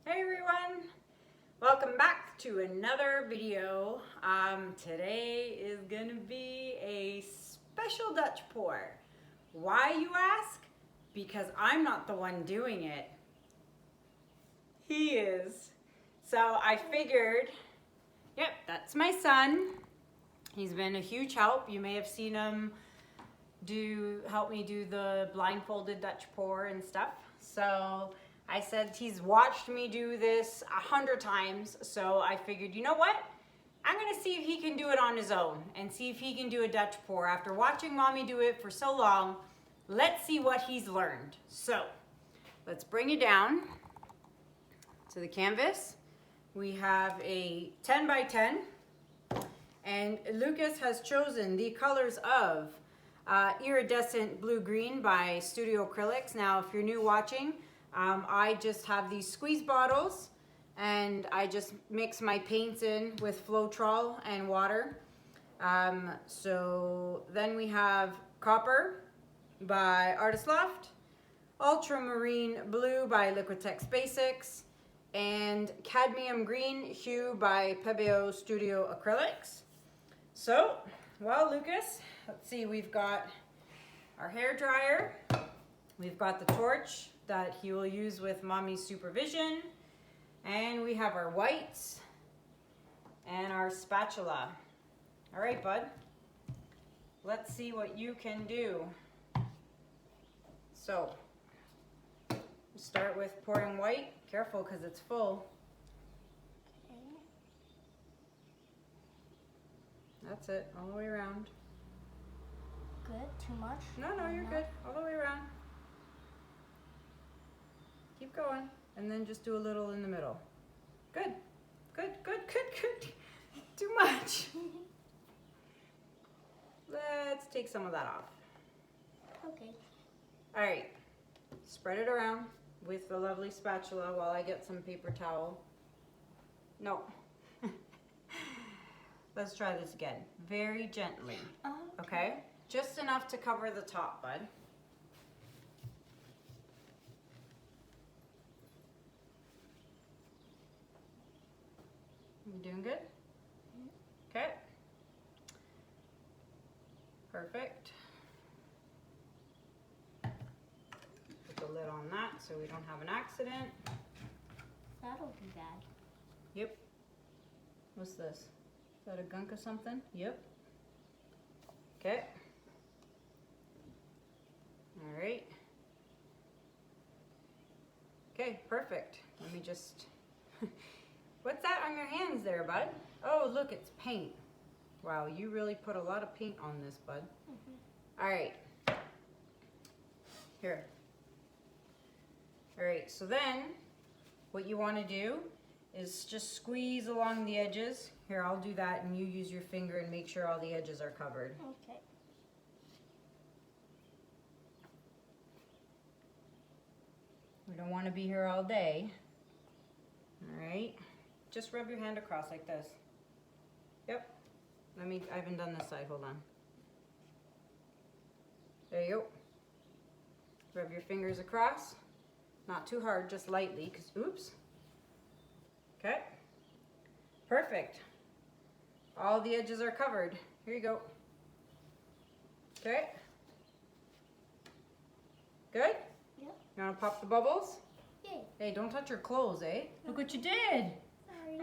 Hey everyone, welcome back to another video. Today is gonna be a special Dutch pour. Why, you ask? Because I'm not the one doing it. He is. So I figured, yep, that's my son. He's been a huge help. You may have seen him help me do the blindfolded Dutch pour and stuff. So I said he's watched me do this 100 times, so I figured, you know what? I'm gonna see if he can do it on his own and see if he can do a Dutch pour. After watching mommy do it for so long, let's see what he's learned. So let's bring it down to the canvas. We have a 10 by 10, and Lucas has chosen the colors of Iridescent Blue-Green by Studio Acrylics. Now, if you're new watching, I just have these squeeze bottles and I just mix my paints in with Floetrol and water. So then we have Copper by Artist Loft, Ultramarine Blue by Liquitex Basics, and Cadmium Green Hue by Pebeo Studio Acrylics. So, well, Lucas, let's see, we've got our hair dryer, we've got the torch that he will use with mommy's supervision, and we have our whites and our spatula. All right, bud, let's see what you can do. So, start with pouring white. Careful, because it's full. Okay. That's it, all the way around. Good. Too much? No, you're good. All the way around. Keep going. And then just do a little in the middle. Good. Good. Too much. Let's take some of that off. Okay. All right. Spread it around with the lovely spatula while I get some paper towel. No. Let's try this again. Very gently. Okay? Just enough to cover the top, bud. You doing good? Okay. Perfect. Put the lid on that so we don't have an accident. That'll be bad. Yep. What's this? Is that a gunk of something? Yep. Okay. All right. Okay, perfect. Let me just... What's that on your hands there, bud? Oh, look, it's paint. Wow, you really put a lot of paint on this, bud. All right. Here. All right, so then what you want to do is just squeeze along the edges. Here, I'll do that, and you use your finger and make sure all the edges are covered. Okay. We don't want to be here all day. All right. Just rub your hand across like this. Yep. I haven't done this side, hold on. There you go. Rub your fingers across. Not too hard, just lightly, because, oops. Okay. Perfect. All the edges are covered. Here you go. Okay. Good? Yep. You want to pop the bubbles? Yay. Hey, don't touch your clothes, eh? Look what you did. Sorry.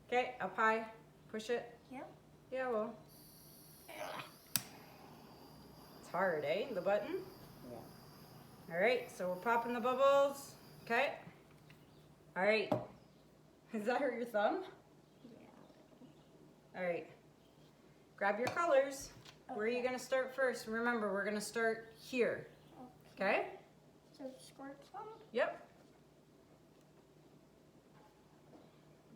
Okay, up high. Push it. Yep. Yeah, well. It's hard, eh? The button? Yeah. All right, so we're popping the bubbles. Okay. All right. Does that hurt your thumb? Yeah. All right. Grab your colors. Okay. Where are you going to start first? Remember, we're going to start here. Okay? So squirt some? Yep.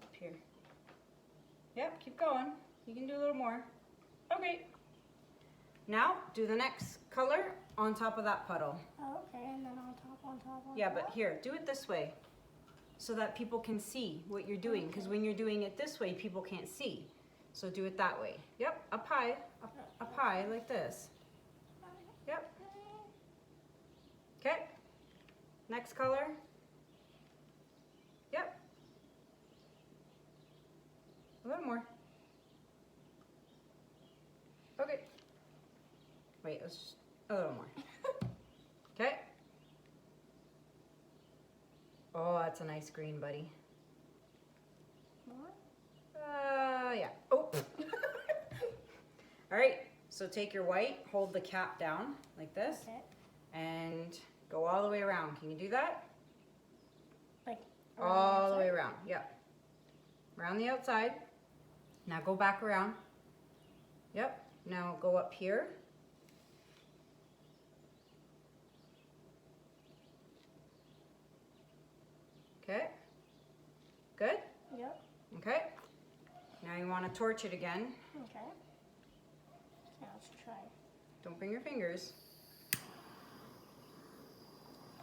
Up here. Yep, keep going. You can do a little more. Okay. Now, do the next color on top of that puddle. Oh, okay, and then on top. Yeah, but here, do it this way so that people can see what you're doing. Because when you're doing it this way, people can't see. So do it that way. Yep, up high, up high like this. Yep. Okay. Next color. Wait, let's just a little more. Okay. Oh, that's a nice green, buddy. More? Yeah. Oh. All right, so take your white, hold the cap down like this, Okay. and go all the way around. Can you do that? Like All the way around, yep. Around the outside. Now go back around. Yep, now go up here. Okay, good? Yep. Okay. Now you want to torch it again. Okay. Now let's try. Don't bring your fingers.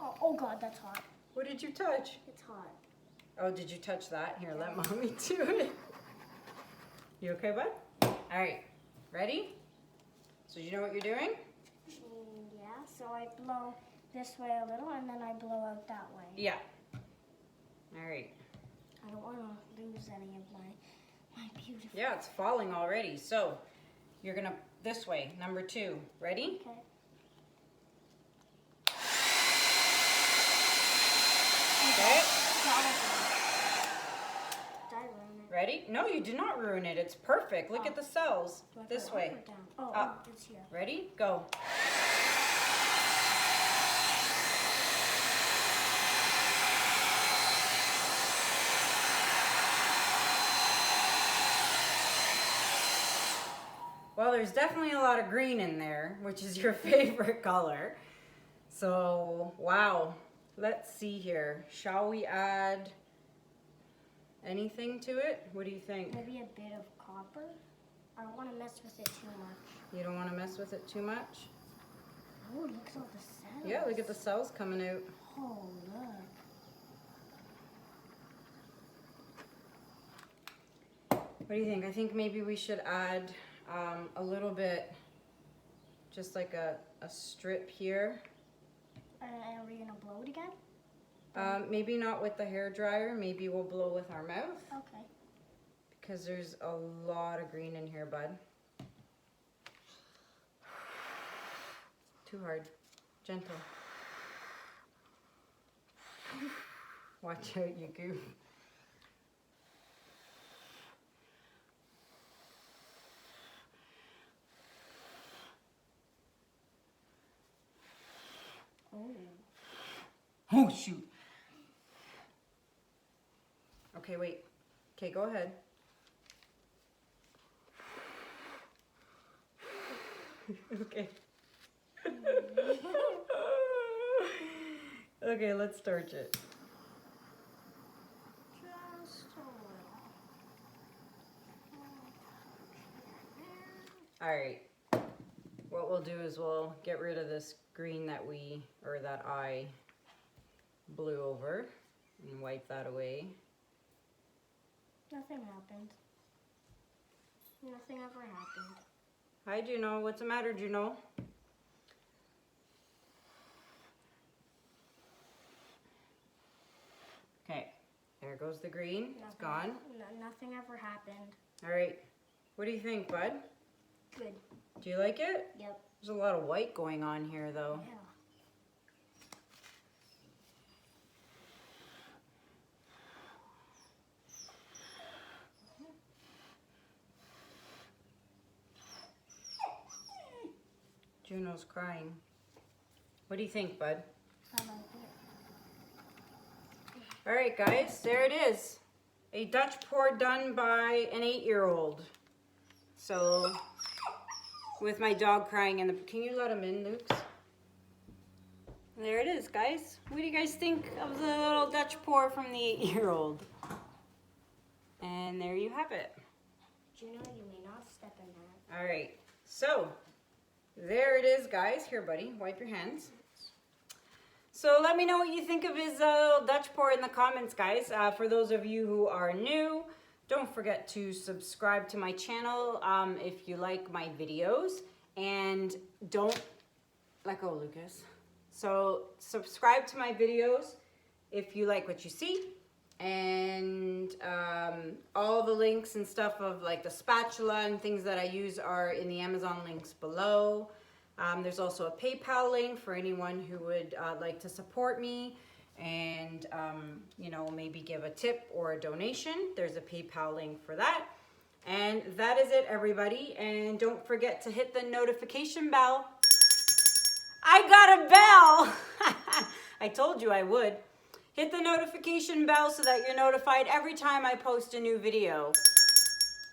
Oh God, that's hot. What did you touch? It's hot. Oh, did you touch that? Here, let mommy do it. You okay, bud? All right, ready? So you know what you're doing? Yeah, so I blow this way a little and then I blow out that way. Yeah. All right. I don't want to lose any of my beautiful. Yeah, it's falling already. So you're gonna, this way, number 2. Ready? Okay. Okay. Did I ruin it? Ready? No, you did not ruin it. It's perfect. Look at the cells. Do I This go way. up or down? Oh, Up. it's here. Ready? Go. Well, there's definitely a lot of green in there, which is your favorite color. So, wow. Let's see here. Shall we add anything to it? What do you think? Maybe a bit of copper. I don't want to mess with it too much. You don't want to mess with it too much? Oh, look at all the cells. Yeah, look at the cells coming out. Oh, look. What do you think? I think maybe we should add a little bit, just like a strip here. And are we going to blow it again? Maybe not with the hair dryer. Maybe we'll blow with our mouth. Okay. Because there's a lot of green in here, bud. Too hard. Gentle. Watch out, you goof. Oh. Oh, shoot. Okay, wait. Okay, go ahead. Okay. Okay, let's torch it. Just a little. All right. What we'll do is we'll get rid of this green that I blew over and wipe that away. Nothing happened. Nothing ever happened. Hi, Juno. What's the matter, Juno? Okay, there goes the green. It's gone. Nothing ever happened. All right. What do you think, bud? Good. Do you like it? Yep. There's a lot of white going on here, though. Yeah. Juno's crying. What do you think, bud? I like it. All right, guys, there it is. A Dutch pour done by an 8-year-old. So, with my dog crying in the... Can you let him in, Luke? There it is, guys. What do you guys think of the little Dutch pour from the 8-year-old? And there you have it. Juno, you may not step in that. All right, so there it is, guys. Here, buddy, wipe your hands. So let me know what you think of his Dutch pour in the comments, guys. For those of you who are new, don't forget to subscribe to my channel if you like my videos. And don't let go, Lucas. So subscribe to my videos if you like what you see. And all the links and stuff of like the spatula and things that I use are in the Amazon links below. There's also a PayPal link for anyone who would like to support me and, you know, maybe give a tip or a donation. There's a PayPal link for that. And that is it, everybody. And don't forget to hit the notification bell. I got a bell. I told you I would. Hit the notification bell so that you're notified every time I post a new video.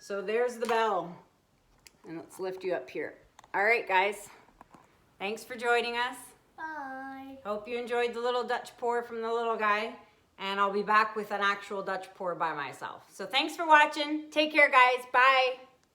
So there's the bell. And let's lift you up here. All right, guys. Thanks for joining us. Bye. Hope you enjoyed the little Dutch pour from the little guy. And I'll be back with an actual Dutch pour by myself. So thanks for watching. Take care, guys. Bye.